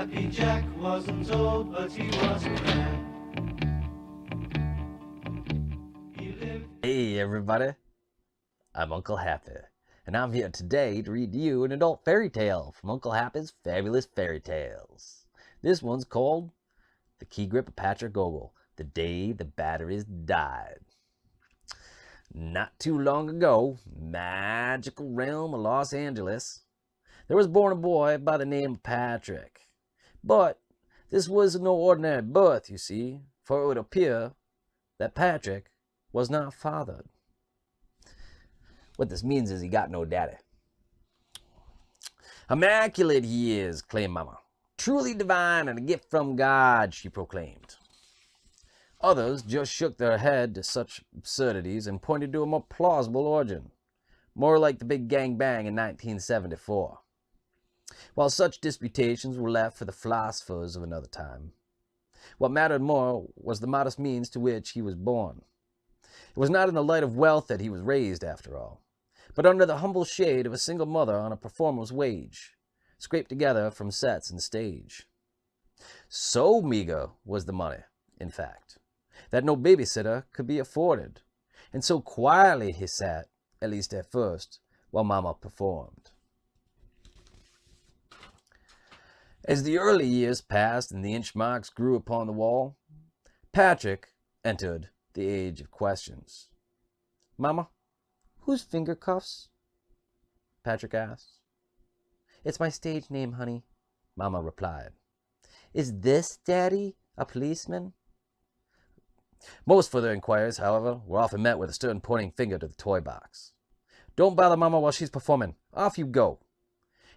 Happy Jack wasn't old, but he wasn't bad. Hey everybody, I'm Uncle Happy, and I'm here today to read you an adult fairy tale from Uncle Happy's Fabulous Fairy Tales. This one's called The Key Grip of Patrick Oggle, The Day the Batteries Died. Not too long ago, magical realm of Los Angeles, there was born a boy by the name of Patrick. But this was no ordinary birth, you see, for it would appear that Patrick was not fathered. What this means is he got no daddy. Immaculate he is, claimed Mama. Truly divine and a gift from God, she proclaimed. Others just shook their head to such absurdities and pointed to a more plausible origin, more like the Big Gang Bang in 1974. While such disputations were left for the philosophers of another time, what mattered more was the modest means to which he was born. It was not in the light of wealth that he was raised, after all, but under the humble shade of a single mother on a performer's wage, scraped together from sets and stage. So meager was the money, in fact, that no babysitter could be afforded, and so quietly he sat, at least at first, while Mama performed. As the early years passed and the inch marks grew upon the wall, Patrick entered the age of questions. "Mama, who's Finger Cuffs?" Patrick asked. "It's my stage name, honey," Mama replied. "Is this Daddy a policeman?" Most further inquiries, however, were often met with a stern pointing finger to the toy box. "Don't bother Mama while she's performing. Off you go."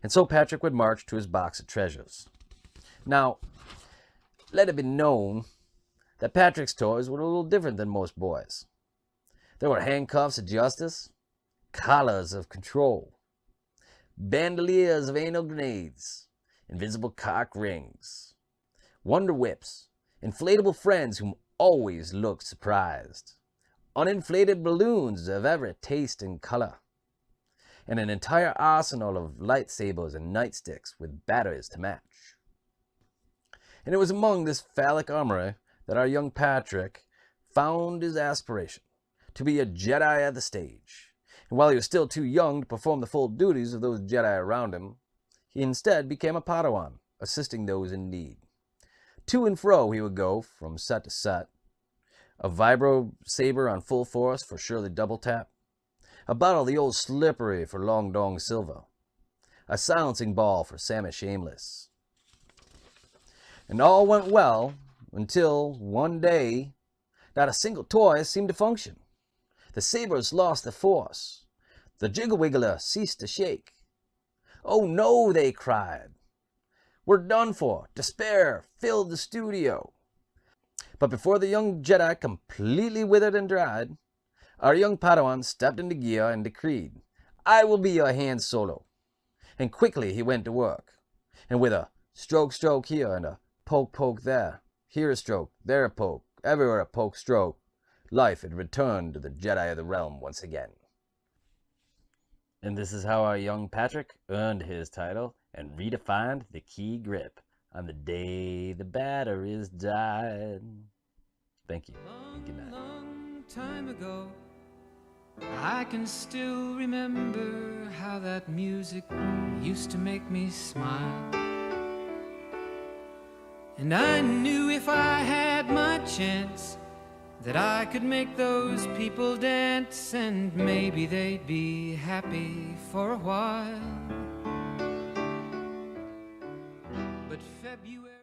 And so Patrick would march to his box of treasures. Now, let it be known that Patrick's toys were a little different than most boys. There were handcuffs of justice, collars of control, bandoliers of anal grenades, invisible cock rings, wonder whips, inflatable friends whom always looked surprised, uninflated balloons of every taste and color, and an entire arsenal of lightsabers and nightsticks with batteries to match. And it was among this phallic armory that our young Patrick found his aspiration, to be a Jedi at the stage. And while he was still too young to perform the full duties of those Jedi around him, he instead became a Padawan, assisting those in need. To and fro he would go from set to set, a vibro saber on full force for Shirley Double Tap, a bottle of the old slippery for Long Dong Silva, a silencing ball for Sammy Shameless. And all went well until one day not a single toy seemed to function. The sabers lost their force. The jiggle-wiggler ceased to shake. "Oh no," they cried. "We're done for." Despair filled the studio. But before the young Jedi completely withered and dried, our young Padawan stepped into gear and decreed, "I will be your Han Solo." And quickly he went to work. And with a stroke here and a poke there, here a stroke, there a poke, everywhere a poke stroke, life had returned to the Jedi of the realm once again. And this is how our young Patrick earned his title and redefined the key grip on the day the batteries died. Thank you, and good night. Long time ago, I can still remember how that music used to make me smile. And I knew if I had my chance that I could make those people dance, and maybe they'd be happy for a while. But February